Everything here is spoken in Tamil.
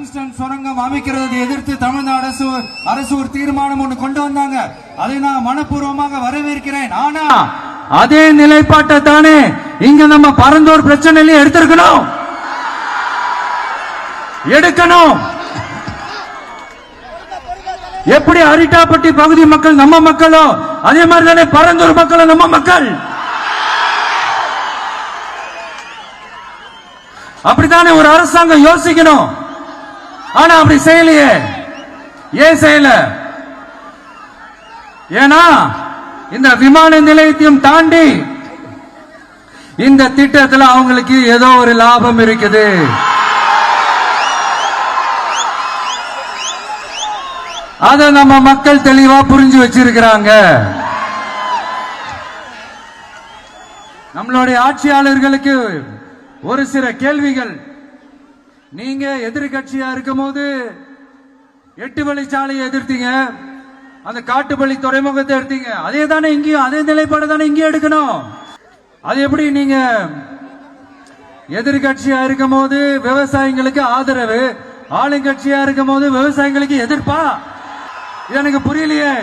டங்ஸ்டன் சுரங்கம் அமைக்கிறதை எதிர்த்து தமிழ்நாடு அரசு ஒரு தீர்மானம் ஒன்று கொண்டு வந்தாங்க. அதை நான் மனப்பூர்வமாக வரவேற்கிறேன். ஆனா அதே நிலைப்பாட்டை தானே இங்க நம்ம பரந்தூர் பிரச்சனையில எடுத்திருக்கணும், எடுக்கணும். எப்படி அரிட்டாப்பட்டி பகுதி மக்கள் நம்ம மக்களோ அதே மாதிரி தானே பரந்தூர் மக்களும் நம்ம மக்கள். அப்படித்தானே ஒரு அரசாங்கம் யோசிக்கணும். ஆனா அப்படி செய்யலையே. ஏன் செய்யல? ஏன்னா இந்த விமான நிலையத்தையும் தாண்டி இந்த திட்டத்தில் அவங்களுக்கு ஏதோ ஒரு லாபம் இருக்குது. அத நம்ம மக்கள் தெளிவா புரிஞ்சு வச்சிருக்கிறாங்க. நம்மளுடைய ஆட்சியாளர்களுக்கு ஒரு சில கேள்விகள். நீங்க எதிர்கட்சியா இருக்கும் போது 8 வழிச்சாலையை எதிர்த்தீங்க, அந்த காட்டுப்பள்ளி துறைமுகத்தை எடுத்தீங்க. அதே தானே இங்கேயும் அதே நிலைப்பாடு தானே இங்கே எடுக்கணும். அது எப்படி நீங்க எதிர்கட்சியா இருக்கும் போது விவசாயிகளுக்கு ஆதரவு, ஆளுங்கட்சியா இருக்கும் போது விவசாயிகளுக்கு எதிர்ப்பா? எனக்கு புரியலையே.